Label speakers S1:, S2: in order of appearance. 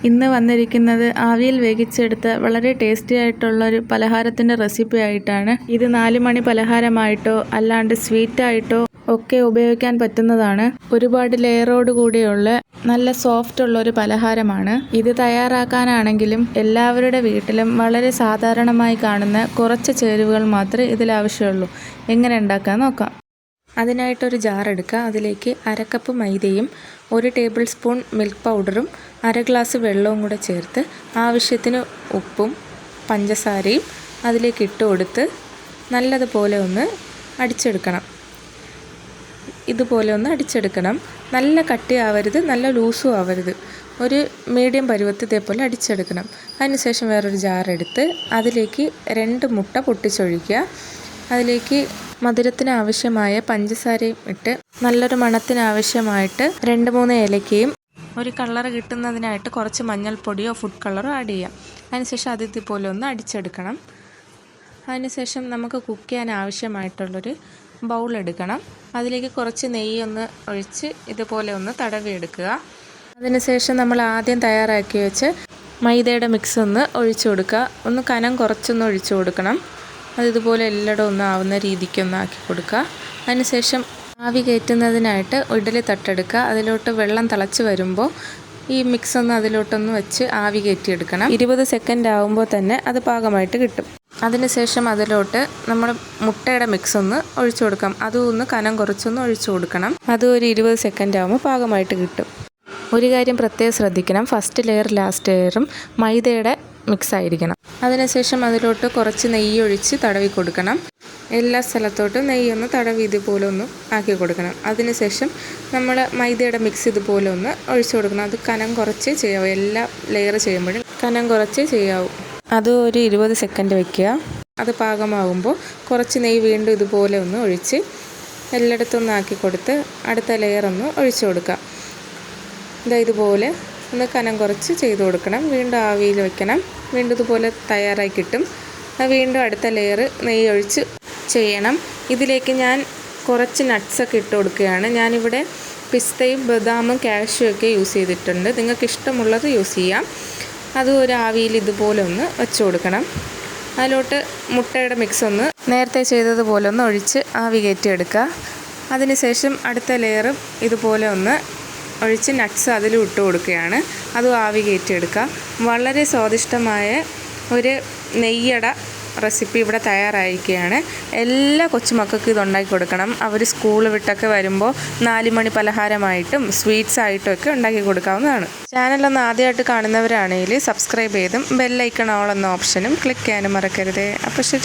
S1: ഇന്ന് വന്നിരിക്കുന്നത് ആവിയിൽ വേവിച്ചെടുത്ത വളരെ ടേസ്റ്റി ആയിട്ടുള്ള ഒരു പലഹാരത്തിൻ്റെ റെസിപ്പി ആയിട്ടാണ്. ഇത് 4 മണി പലഹാരമായിട്ടോ അല്ലാണ്ട് സ്വീറ്റായിട്ടോ ഒക്കെ ഉപയോഗിക്കാൻ പറ്റുന്നതാണ്. ഒരുപാട് ലെയറോട് കൂടിയുള്ള നല്ല സോഫ്റ്റ് ഉള്ള ഒരു പലഹാരമാണ്. ഇത് തയ്യാറാക്കാനാണെങ്കിലും എല്ലാവരുടെ വീട്ടിലും വളരെ സാധാരണമായി കാണുന്ന കുറച്ച് ചേരുവകൾ മാത്രമേ ഇതിൽ ആവശ്യമുള്ളൂ. എങ്ങനെ ഉണ്ടാക്കാൻ നോക്കാം. അതിനായിട്ടൊരു ജാർ എടുക്കുക. അതിലേക്ക് 1/2 കപ്പ് മൈദയും 1 ടേബിൾ സ്പൂൺ മിൽക്ക് പൗഡറും 1/2 ഗ്ലാസ് വെള്ളവും കൂടെ ചേർത്ത് ആവശ്യത്തിന് ഉപ്പും പഞ്ചസാരയും അതിലേക്ക് ഇട്ട് കൊടുത്ത് നല്ലതുപോലെ ഒന്ന് അടിച്ചെടുക്കണം. ഇതുപോലെ ഒന്ന് അടിച്ചെടുക്കണം. നല്ല കട്ടിയാവരുത്, നല്ല ലൂസും ആവരുത്. ഒരു മീഡിയം പരുവത്തിൽ ഇതേപോലെ അടിച്ചെടുക്കണം. അതിനുശേഷം വേറൊരു ജാറെടുത്ത് അതിലേക്ക് 2 മുട്ട പൊട്ടിച്ചൊഴിക്കുക. അതിലേക്ക് മധുരത്തിന് ആവശ്യമായ പഞ്ചസാരയും ഇട്ട് നല്ലൊരു മണത്തിന് ആവശ്യമായിട്ട് 2-3 ഏലക്കയും ഒരു കളർ കിട്ടുന്നതിനായിട്ട് കുറച്ച് മഞ്ഞൾപ്പൊടിയോ ഫുഡ് കളറോ ആഡ് ചെയ്യാം. അതിനുശേഷം അത് ഇതുപോലെ ഒന്ന് അടിച്ചെടുക്കണം. അതിനുശേഷം നമുക്ക് കുക്ക് ചെയ്യാൻ ആവശ്യമായിട്ടുള്ളൊരു ബൗൾ എടുക്കണം. അതിലേക്ക് കുറച്ച് നെയ്യൊന്ന് ഒഴിച്ച് ഇതുപോലെ ഒന്ന് തടവിയെടുക്കുക. അതിനുശേഷം നമ്മൾ ആദ്യം തയ്യാറാക്കി വെച്ച് മൈദയുടെ മിക്സ് ഒന്ന് ഒഴിച്ചു കൊടുക്കുക. ഒന്ന് കനം കുറച്ചൊന്ന് ഒഴിച്ചു കൊടുക്കണം. അതിതുപോലെ എല്ലായിടും ഒന്ന് ആവുന്ന രീതിക്കൊന്ന് ആക്കി കൊടുക്കുക. അതിനുശേഷം ആവി കയറ്റുന്നതിനായിട്ട് ഇഡ്ഡലി തട്ടെടുക്കുക. അതിലോട്ട് വെള്ളം തിളച്ച് വരുമ്പോൾ ഈ മിക്സ് ഒന്ന് അതിലോട്ടൊന്ന് വെച്ച് ആവി കയറ്റിയെടുക്കണം. 20 സെക്കൻഡ് ആകുമ്പോൾ തന്നെ അത് പാകമായിട്ട് കിട്ടും. അതിനുശേഷം അതിലോട്ട് നമ്മൾ മുട്ടയുടെ മിക്സ് ഒന്ന് ഒഴിച്ചു കൊടുക്കാം. അതും ഒന്ന് കനം കുറച്ചൊന്ന് ഒഴിച്ചു കൊടുക്കണം. അതും ഒരു 20 സെക്കൻഡ് ആകുമ്പോൾ പാകമായിട്ട് കിട്ടും. ഒരു കാര്യം പ്രത്യേകം ശ്രദ്ധിക്കണം, ഫസ്റ്റ് ലെയർ ലാസ്റ്റ് ലെയറും മൈദയുടെ മിക്സ് ആയിരിക്കണം. അതിനുശേഷം അതിലോട്ട് കുറച്ച് നെയ്യ് ഒഴിച്ച് തടവി കൊടുക്കണം. എല്ലാ സ്ഥലത്തോട്ടും നെയ്യൊന്ന് തടവി ഇതുപോലെ ഒന്ന് ആക്കി കൊടുക്കണം. അതിനുശേഷം നമ്മൾ മൈദയുടെ മിക്സ് ഇതുപോലെ ഒന്ന് ഒഴിച്ചു കൊടുക്കണം. അത് കനം കുറച്ച് ചെയ്യാവൂ. എല്ലാ ലെയർ ചെയ്യുമ്പോഴും കനം കുറച്ച് ചെയ്യാവൂ. അത് ഒരു 20 സെക്കൻഡ് വയ്ക്കുക. അത് പാകമാകുമ്പോൾ കുറച്ച് നെയ്യ് വീണ്ടും ഇതുപോലെ ഒന്ന് ഒഴിച്ച് എല്ലായിടത്തും ഒന്ന് ആക്കി കൊടുത്ത് അടുത്ത ലെയർ ഒന്ന് ഒഴിച്ചു കൊടുക്കുക. ഇതുപോലെ ഒന്ന് കനം കുറച്ച് ചെയ്ത് കൊടുക്കണം. വീണ്ടും ആവിയിൽ വയ്ക്കണം. വീണ്ടും ഇതുപോലെ തയ്യാറായി കിട്ടും. വീണ്ടും അടുത്ത ലെയർ നെയ്യ് ഒഴിച്ച് ചെയ്യണം. ഇതിലേക്ക് ഞാൻ കുറച്ച് നട്ട്സൊക്കെ ഇട്ട് കൊടുക്കുകയാണ്. ഞാനിവിടെ പിസ്തയും ബദാമും കാഷ്യൂ ഒക്കെ യൂസ് ചെയ്തിട്ടുണ്ട്. നിങ്ങൾക്ക് ഇഷ്ടമുള്ളത് യൂസ് ചെയ്യാം. അതും ഒരു ആവിയിൽ ഇതുപോലെ ഒന്ന് വെച്ച് കൊടുക്കണം. അതിലോട്ട് മുട്ടയുടെ മിക്സ് ഒന്ന് നേരത്തെ ചെയ്തതുപോലെ ഒന്ന് ഒഴിച്ച് ആവി കയറ്റിയെടുക്കുക. അതിനുശേഷം അടുത്ത ലെയറും ഇതുപോലെ ഒന്ന് ഒഴിച്ച് നട്ട്സ് അതിലും ഇട്ട് കൊടുക്കുകയാണ്. അതും ആവി കയറ്റിയെടുക്കുക. വളരെ സ്വാദിഷ്ടമായ ഒരു നെയ്യട റെസിപ്പി ഇവിടെ തയ്യാറായിരിക്കുകയാണ്. എല്ലാ കൊച്ചുമക്കൾക്കും ഇതുണ്ടാക്കി കൊടുക്കണം. അവർ സ്കൂൾ വിട്ടൊക്കെ വരുമ്പോൾ 4 മണി പലഹാരമായിട്ടും സ്വീറ്റ്സ് ആയിട്ടും ഒക്കെ ഉണ്ടാക്കി കൊടുക്കാവുന്നതാണ്. ചാനലൊന്ന് ആദ്യമായിട്ട് കാണുന്നവരാണെങ്കിൽ സബ്സ്ക്രൈബ് ചെയ്തും ബെല്ലൈക്കൺ ഓൾ എന്ന ഓപ്ഷനും ക്ലിക്ക് ചെയ്യാനും മറക്കരുത്. അപ്പോൾ ശരി.